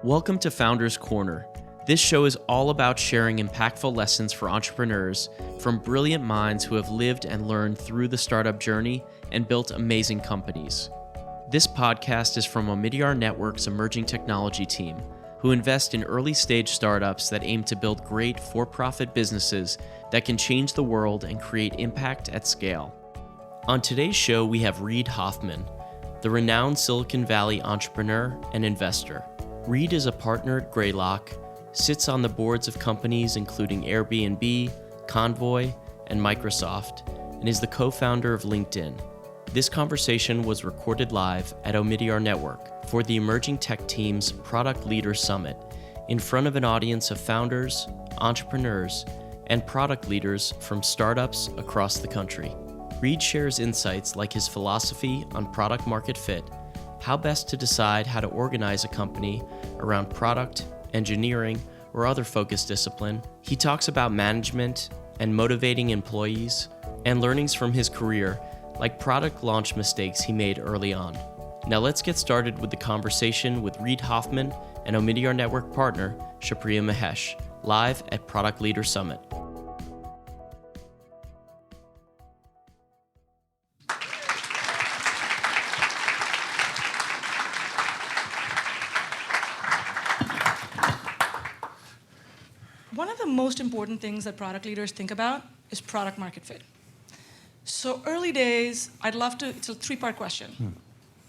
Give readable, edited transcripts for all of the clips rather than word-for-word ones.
Welcome to Founders Corner. This show is all about sharing impactful lessons for entrepreneurs from brilliant minds who have lived and learned through the startup journey and built amazing companies. This podcast is from Omidyar Network's emerging technology team, who invest in early-stage startups that aim to build great for-profit businesses that can change the world and create impact at scale. On today's show, we have Reid Hoffman, the renowned Silicon Valley entrepreneur and investor. Reid is a partner at Greylock, sits on the boards of companies including Airbnb, Convoy, and Microsoft, and is the co-founder of LinkedIn. This conversation was recorded live at Omidyar Network for the Emerging Tech Team's Product Leader Summit in front of an audience of founders, entrepreneurs, and product leaders from startups across the country. Reid shares insights like his philosophy on product market fit, how best to decide how to organize a company around product, engineering, or other focused discipline. He talks about management and motivating employees and learnings from his career, like product launch mistakes he made early on. Now let's get started with the conversation with Reid Hoffman and Omidyar Network partner, Shapriya Mahesh, live at Product Leader Summit. One of the most important things that product leaders think about is product market fit. So early days, it's a three-part question.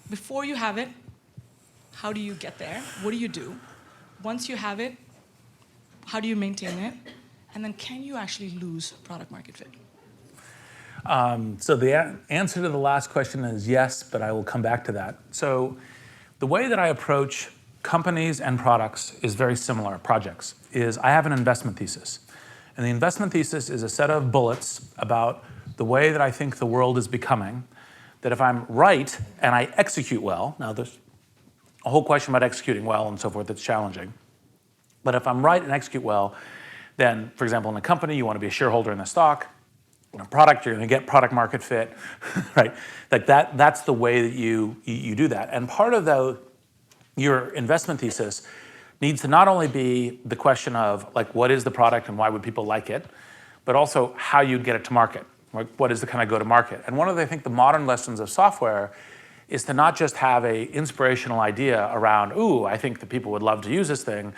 Before you have it, how do you get there? What do you do? Once you have it, how do you maintain it? And then can you actually lose product market fit? So the answer to the last question is yes, but I will come back to that. So the way that I approach companies and products is very similar, projects, is I have an investment thesis. And the investment thesis is a set of bullets about the way that I think the world is becoming, that if I'm right and I execute well, now there's a whole question about executing well and so forth that's challenging, but if I'm right and execute well, then, for example, in a company, you want to be a shareholder in the stock. In a product, you're going to get product market fit, right? Like that's the way that you do that. And part of your investment thesis needs to not only be the question of like what is the product and why would people like it, but also how you get it to market. Like what is the kind of go to market? And one of I think the modern lessons of software is to not just have a inspirational idea around, ooh, I think that people would love to use this thing,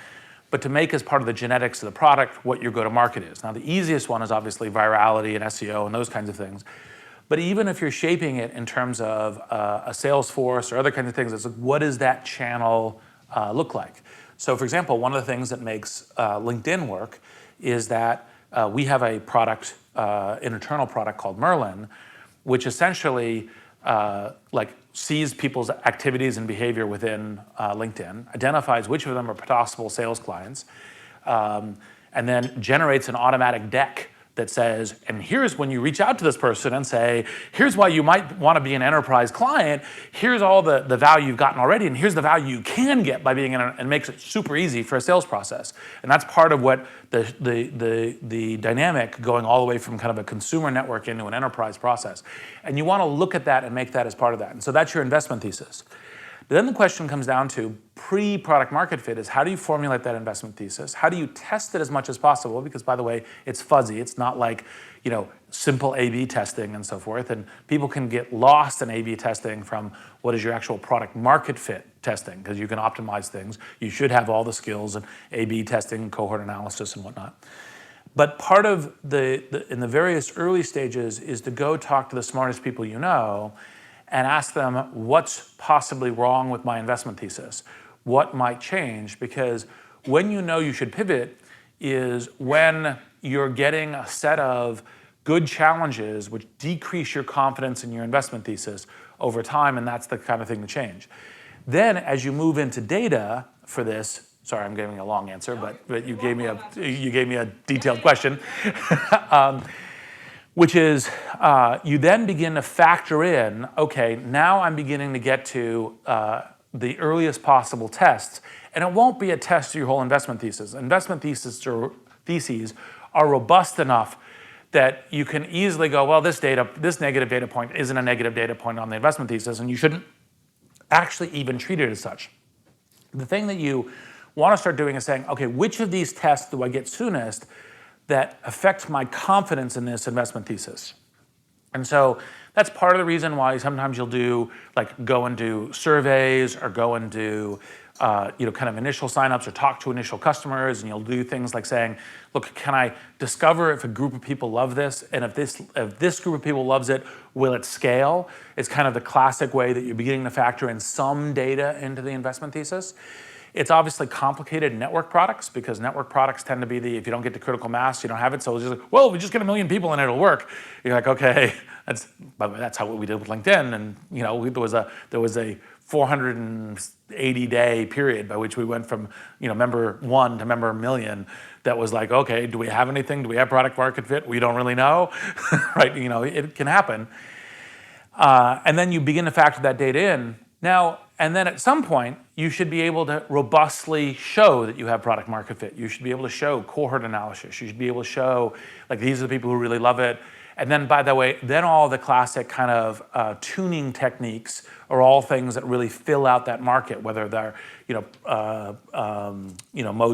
but to make as part of the genetics of the product what your go to market is. Now the easiest one is obviously virality and SEO and those kinds of things. But even if you're shaping it in terms of a sales force or other kinds of things, it's like, what does that channel look like? So for example, one of the things that makes LinkedIn work is that we have a product, an internal product called Merlin, which essentially sees people's activities and behavior within LinkedIn, identifies which of them are possible sales clients, and then generates an automatic deck that says, and here's when you reach out to this person and say, here's why you might want to be an enterprise client, here's all the value you've gotten already, and here's the value you can get by being and makes it super easy for a sales process. And that's part of what the dynamic going all the way from kind of a consumer network into an enterprise process. And you want to look at that and make that as part of that. And so that's your investment thesis. But then the question comes down to pre-product market fit is how do you formulate that investment thesis? How do you test it as much as possible? Because by the way, it's fuzzy. It's not like, simple A/B testing and so forth. And people can get lost in A/B testing from what is your actual product market fit testing, because you can optimize things. You should have all the skills in A/B testing, cohort analysis and whatnot. But part of in the various early stages is to go talk to the smartest people you know and ask them what's possibly wrong with my investment thesis, what might change, because when you know you should pivot is when you're getting a set of good challenges which decrease your confidence in your investment thesis over time, and that's the kind of thing to change. Then as you move into data for this, sorry, I'm giving a long answer, but you gave me a detailed question. Which is you then begin to factor in, okay, now I'm beginning to get to the earliest possible tests. And it won't be a test of your whole investment thesis. Investment theses are robust enough that you can easily go, well, this negative data point isn't a negative data point on the investment thesis, and you shouldn't actually even treat it as such. The thing that you want to start doing is saying, okay, which of these tests do I get soonest that affect my confidence in this investment thesis? And so that's part of the reason why sometimes you'll do, go and do surveys or go and do kind of initial signups or talk to initial customers, and you'll do things like saying, look, can I discover if a group of people love this? And if this group of people loves it, will it scale? It's kind of the classic way that you're beginning to factor in some data into the investment thesis. It's obviously complicated in network products because network products tend to be if you don't get to critical mass, you don't have it. So it's just like, well, if we just get 1 million people in it, it'll work. You're like, okay, by the way, that's how we did with LinkedIn. And there was a 480-day period by which we went from member 1 to member 1 million. That was like, okay, do we have anything? Do we have product market fit? We don't really know, right? It can happen. And then you begin to factor that data in. Now, and then at some point, you should be able to robustly show that you have product market fit. You should be able to show cohort analysis. You should be able to show, these are the people who really love it. And then, by the way, then all the classic kind of tuning techniques are all things that really fill out that market, whether they're, modes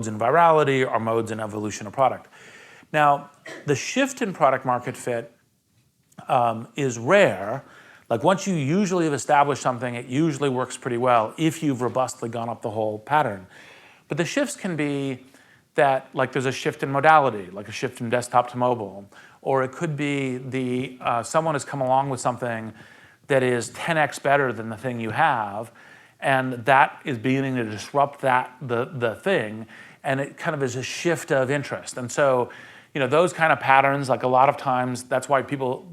in virality or modes in evolution of product. Now, the shift in product market fit is rare. Once you usually have established something, it usually works pretty well if you've robustly gone up the whole pattern. But the shifts can be that there's a shift in modality, like a shift from desktop to mobile. Or it could be someone has come along with something that is 10x better than the thing you have, and that is beginning to disrupt the thing, and it kind of is a shift of interest. And so, those kind of patterns, a lot of times, that's why people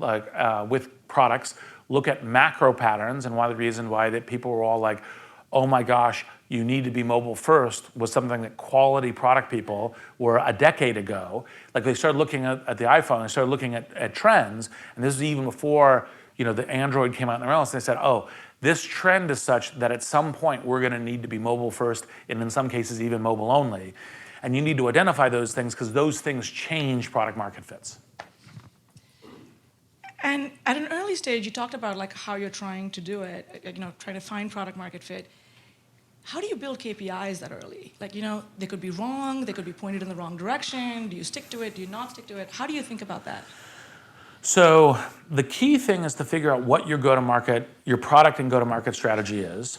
with products look at macro patterns, and one of the reasons why that people were all like, oh my gosh, you need to be mobile first was something that quality product people were a decade ago. They started looking at the iPhone, they started looking at trends, and this is even before the Android came out in the realms. They said, oh, this trend is such that at some point we're going to need to be mobile first, and in some cases even mobile only. And you need to identify those things because those things change product market fits. And at an early stage, you talked about how you're trying to do it, trying to find product market fit. How do you build KPIs that early? They could be wrong, they could be pointed in the wrong direction. Do you stick to it? Do you not stick to it? How do you think about that? So the key thing is to figure out what your go-to-market, your product and go-to-market strategy is.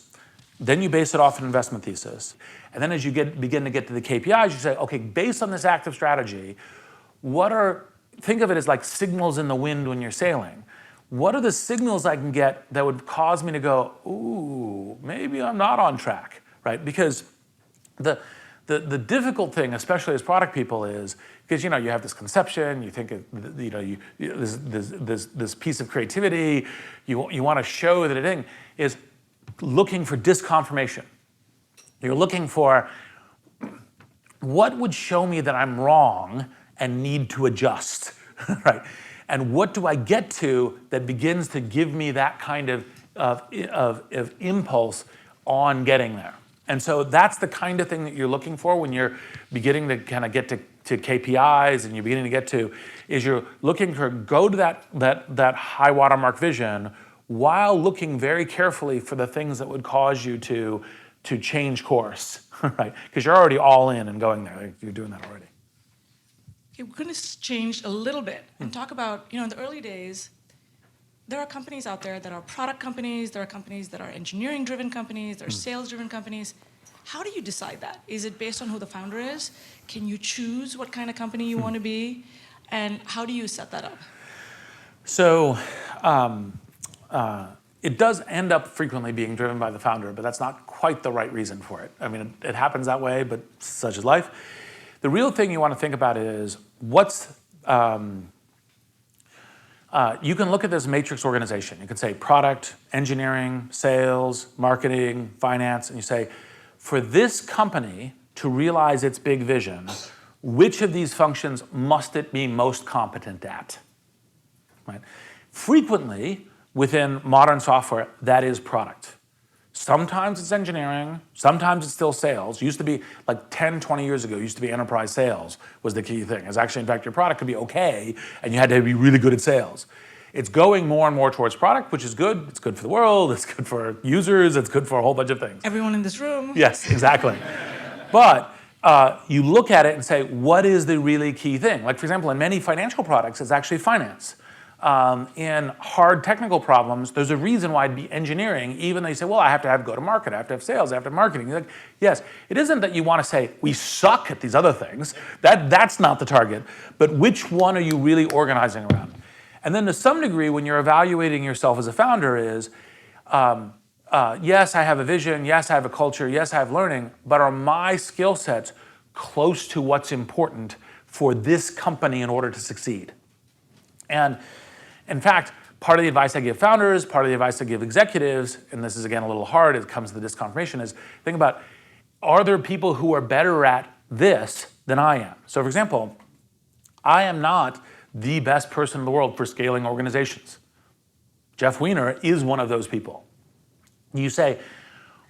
Then you base it off an investment thesis. And then as you begin to get to the KPIs, you say, okay, based on this active strategy, think of it as like signals in the wind when you're sailing. What are the signals I can get that would cause me to go, ooh, maybe I'm not on track, right? Because the difficult thing, especially as product people, is because you have this conception, you think this piece of creativity, you want to show that a thing is looking for disconfirmation. You're looking for what would show me that I'm wrong and need to adjust, right? And what do I get to that begins to give me that kind of impulse on getting there? And so that's the kind of thing that you're looking for when you're beginning to kind of get to KPIs and you're beginning to get to, is you're looking to go to that high watermark vision while looking very carefully for the things that would cause you to change course, right? Because you're already all in and going there. You're doing that already. Okay, we're going to change a little bit and talk about, in the early days, there are companies out there that are product companies, there are companies that are engineering-driven companies, there are sales-driven companies. How do you decide that? Is it based on who the founder is? Can you choose what kind of company you want to be? And how do you set that up? So it does end up frequently being driven by the founder, but that's not quite the right reason for it. I mean, it happens that way, but such is life. The real thing you want to think about is you can look at this matrix organization. You can say product, engineering, sales, marketing, finance, and you say, for this company to realize its big vision, which of these functions must it be most competent at? Right? Frequently, within modern software, that is product. Sometimes it's engineering, sometimes it's still sales. Used to be, like 10, 20 years ago, used to be enterprise sales was the key thing. It's actually, in fact, your product could be okay, and you had to be really good at sales. It's going more and more towards product, which is good. It's good for the world, it's good for users, it's good for a whole bunch of things. Everyone in this room. Yes, exactly. But you look at it and say, what is the really key thing? Like, for example, in many financial products, it's actually finance. In hard technical problems, there's a reason why it'd be engineering, even though you say, well, I have to have go-to-market, I have to have sales, I have to have marketing. You're like, yes, it isn't that you want to say, we suck at these other things. That's not the target. But which one are you really organizing around? And then to some degree, when you're evaluating yourself as a founder is, yes, I have a vision, yes, I have a culture, yes, I have learning, but are my skill sets close to what's important for this company in order to succeed? And in fact, part of the advice I give founders, part of the advice I give executives, and this is again a little hard, it comes to the disconfirmation, is think about, are there people who are better at this than I am? So for example, I am not the best person in the world for scaling organizations. Jeff Weiner is one of those people. You say,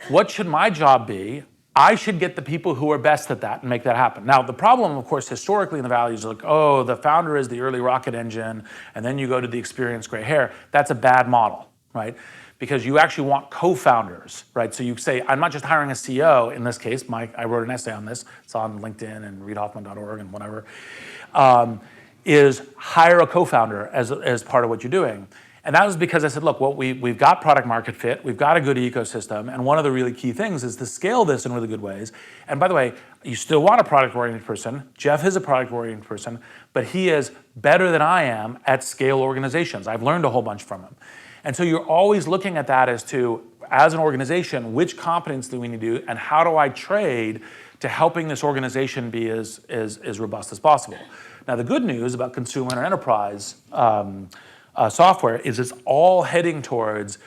what should my job be? I should get the people who are best at that and make that happen. Now, the problem, of course, historically in the values is like, oh, the founder is the early rocket engine, and then you go to the experienced gray hair. That's a bad model, right? Because you actually want co-founders, right? So you say, I'm not just hiring a CEO. In this case, I wrote an essay on this. It's on LinkedIn and reidhoffman.org and whatever. Is hire a co-founder as part of what you're doing. And that was because I said, look, well, we've got product market fit, we've got a good ecosystem, and one of the really key things is to scale this in really good ways. And by the way, you still want a product-oriented person. Jeff is a product-oriented person, but he is better than I am at scale organizations. I've learned a whole bunch from him. And so you're always looking at that as an organization, which competence do we need to do, and how do I trade to helping this organization be as robust as possible? Now, the good news about consumer and enterprise software is it's all heading towards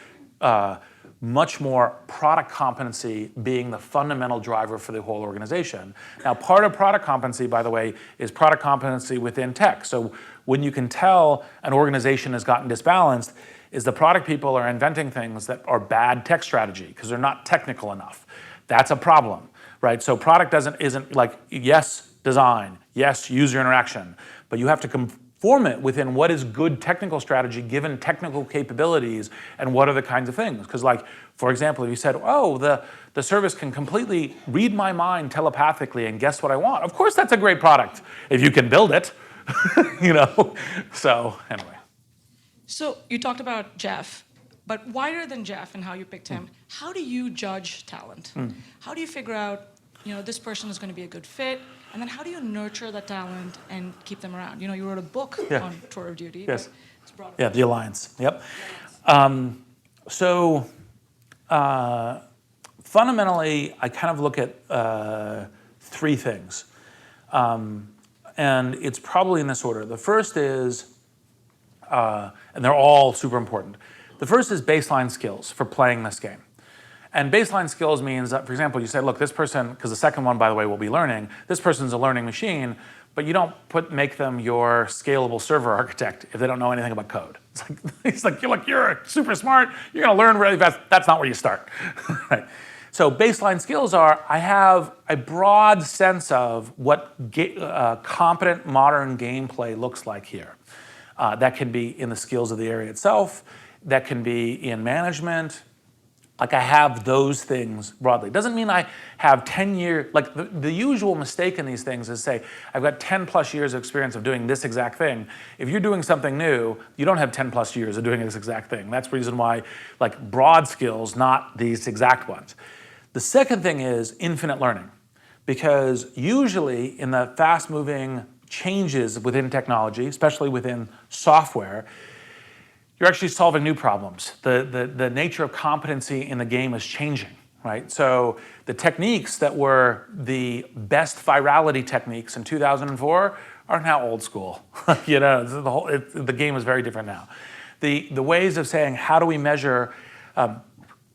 much more product competency being the fundamental driver for the whole organization. Now, part of product competency, by the way, is product competency within tech. So when you can tell an organization has gotten disbalanced, is the product people are inventing things that are bad tech strategy because they're not technical enough. That's a problem, right? So product isn't like, yes, design, yes, user interaction, but you have to conform it within what is good technical strategy given technical capabilities and what are the kinds of things. Because like, for example, if you said, oh, the service can completely read my mind telepathically and guess what I want. Of course, that's a great product if you can build it, you know? So anyway. So you talked about Jeff, but wider than Jeff and how you picked him, how do you judge talent? How do you figure out, this person is going to be a good fit? And then how do you nurture that talent and keep them around? You wrote a book on Tour of Duty. Yes. It's broader. Yeah, the Alliance. Yep. Fundamentally, I kind of look at three things. And it's probably in this order. The first is, and they're all super important. The first is baseline skills for playing this game. And baseline skills means that, for example, you say, look, this person, because the second one, by the way, will be learning, this person's a learning machine, but you don't make them your scalable server architect if they don't know anything about code. It's like you're super smart, you're gonna learn really fast. That's not where you start, right? So baseline skills are, I have a broad sense of what competent modern gameplay looks like here. That can be in the skills of the area itself, that can be in management. Like I have those things broadly. Doesn't mean I have 10-year, like the usual mistake in these things is say, I've got 10 plus years of experience of doing this exact thing. If you're doing something new, you don't have 10 plus years of doing this exact thing. That's the reason why like broad skills, not these exact ones. The second thing is infinite learning. Because usually in the fast moving changes within technology, especially within software, you're actually solving new problems. The nature of competency in the game is changing, right? So the techniques that were the best virality techniques in 2004 are now old school. The game is very different now. The ways of saying how do we measure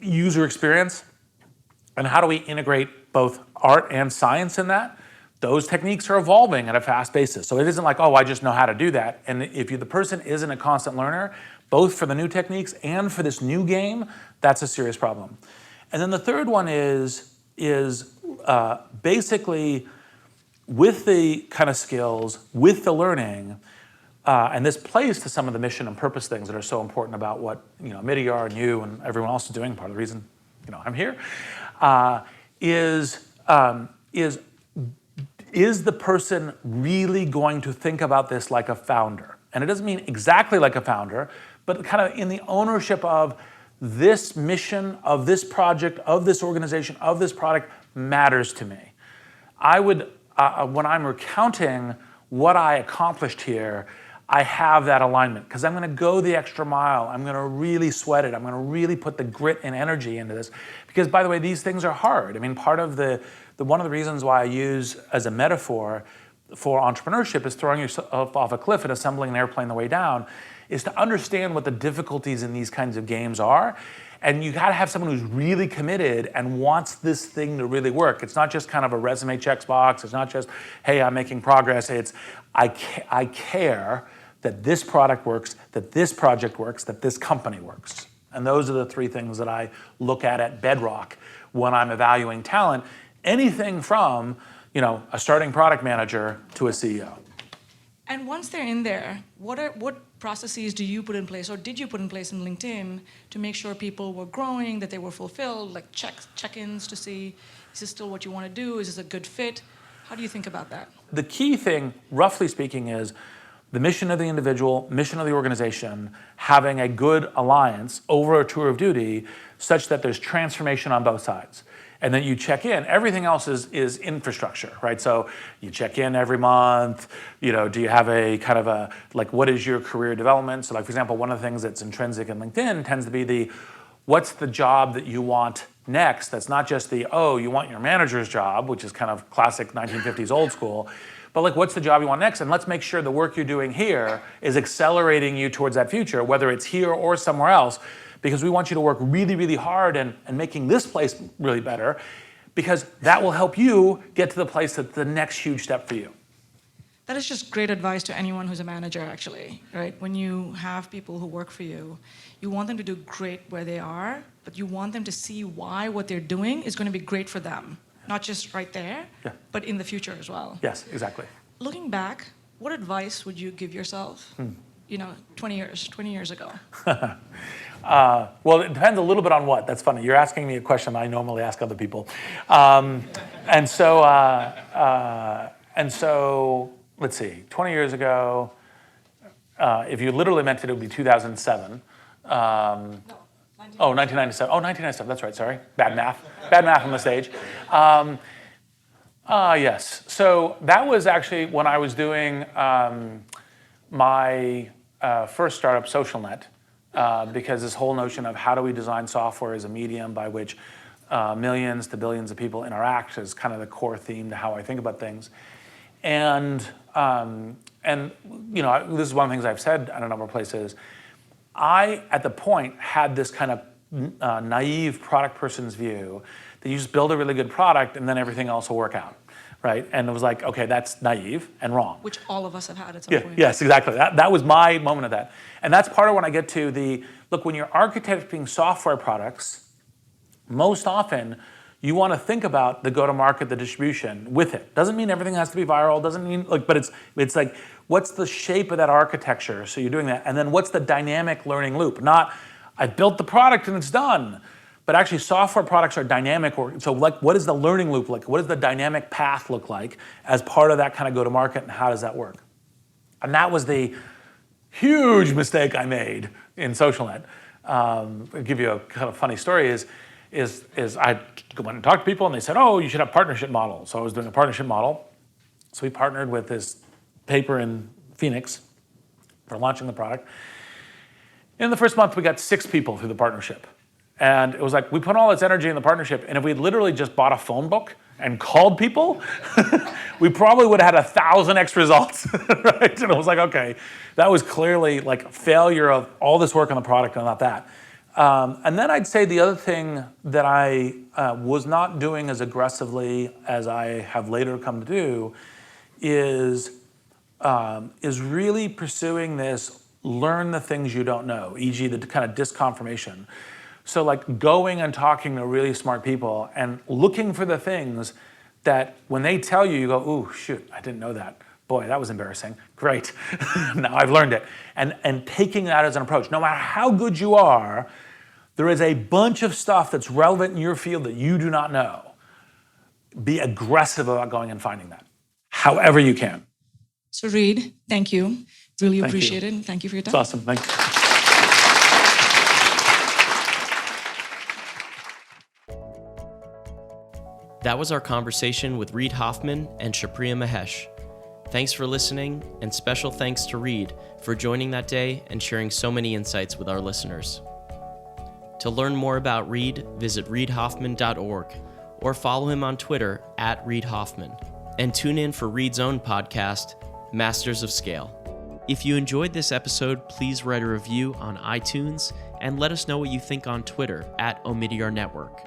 user experience and how do we integrate both art and science in that, those techniques are evolving at a fast basis. So it isn't like, oh, I just know how to do that. And if the person isn't a constant learner, both for the new techniques and for this new game, that's a serious problem. And then the third one is basically with the kind of skills, with the learning, and this plays to some of the mission and purpose things that are so important about what Midyar and you and everyone else is doing. Part of the reason I'm here is is the person really going to think about this like a founder? And it doesn't mean exactly like a founder, but kind of in the ownership of this mission, of this project, of this organization, of this product matters to me. I would, when I'm recounting what I accomplished here, I have that alignment because I'm going to go the extra mile. I'm going to really sweat it. I'm going to really put the grit and energy into this. Because, by the way, these things are hard. I mean, part of one of the reasons why I use as a metaphor for entrepreneurship is throwing yourself off a cliff and assembling an airplane the way down, is to understand what the difficulties in these kinds of games are. And you got to have someone who's really committed and wants this thing to really work. It's not just kind of a resume checks box. It's not just, hey, I'm making progress. It's, I care that this product works, that this project works, that this company works. And those are the three things that I look at bedrock when I'm evaluating talent. Anything from, a starting product manager to a CEO. And once they're in there, what processes do you put in place, or did you put in place in LinkedIn to make sure people were growing, that they were fulfilled, like check-ins to see, is this still what you want to do? Is this a good fit? How do you think about that? The key thing, roughly speaking, is the mission of the individual, mission of the organization, having a good alliance over a tour of duty such that there's transformation on both sides. And then you check in. Everything else is infrastructure, right? So you check in every month. Do you have a kind of what is your career development? So, like, for example, one of the things that's intrinsic in LinkedIn tends to be what's the job that you want next? That's not just you want your manager's job, which is kind of classic 1950s old school, but what's the job you want next? And let's make sure the work you're doing here is accelerating you towards that future, whether it's here or somewhere else. Because we want you to work really, really hard and making this place really better, because that will help you get to the place that's the next huge step for you. That is just great advice to anyone who's a manager, actually, right? When you have people who work for you, you want them to do great where they are, but you want them to see why what they're doing is going to be great for them, not just right there, but in the future as well. Yes, exactly. Looking back, what advice would you give yourself, 20 years ago? Well, it depends a little bit on what. That's funny. You're asking me a question I normally ask other people. And so, let's see, 20 years ago, if you literally meant it would be 2007. No, 1997. Oh, 1997, that's right, sorry. Bad math on the stage. Yes, so that was actually when I was doing my first startup, SocialNet. Because this whole notion of how do we design software as a medium by which millions to billions of people interact is kind of the core theme to how I think about things. And this is one of the things I've said at a number of places. I, at the point, had this kind of naive product person's view that you just build a really good product and then everything else will work out. Right? And it was like, okay, that's naive and wrong. Which all of us have had at some point. Yes, exactly. That was my moment of that. And that's part of when I get to look, when you're architecting software products, most often you want to think about the go-to-market, the distribution with it. Doesn't mean everything has to be viral, doesn't mean, but it's like, what's the shape of that architecture? So you're doing that. And then what's the dynamic learning loop? Not, I built the product and it's done. But actually, software products are dynamic. So what is the learning loop like? What does the dynamic path look like as part of that kind of go-to-market, and how does that work? And that was the huge mistake I made in SocialNet. I'll give you a kind of funny story is I went and talked to people, and they said, oh, you should have partnership model. So I was doing a partnership model. So we partnered with this paper in Phoenix for launching the product. In the first month, we got 6 people through the partnership. And it was like, we put all this energy in the partnership, and if we literally just bought a phone book and called people, we probably would have had 1,000 X results, right? And it was like, okay, that was clearly like a failure of all this work on the product and not that. And then I'd say the other thing that I was not doing as aggressively as I have later come to do is really pursuing this learn the things you don't know, e.g. the kind of disconfirmation. So like going and talking to really smart people and looking for the things that when they tell you, you go, ooh, shoot, I didn't know that. Boy, that was embarrassing. Great, now I've learned it. And taking that as an approach. No matter how good you are, there is a bunch of stuff that's relevant in your field that you do not know. be aggressive about going and finding that, however you can. So Reid, thank you. Really Thank appreciate you. it. And thank you for your It's time. awesome. Thank you. That was our conversation with Reid Hoffman and Shapriya Mahesh. Thanks for listening, and special thanks to Reid for joining that day and sharing so many insights with our listeners. To learn more about Reid, visit reidhoffman.org or follow him on Twitter @ReidHoffman. And tune in for Reid's own podcast, Masters of Scale. If you enjoyed this episode, please write a review on iTunes and let us know what you think on Twitter @Omidyar Network.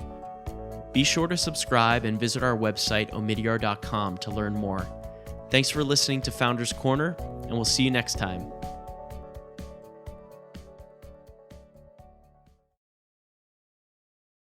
Be sure to subscribe and visit our website, omidyar.com, to learn more. Thanks for listening to Founders Corner, and we'll see you next time.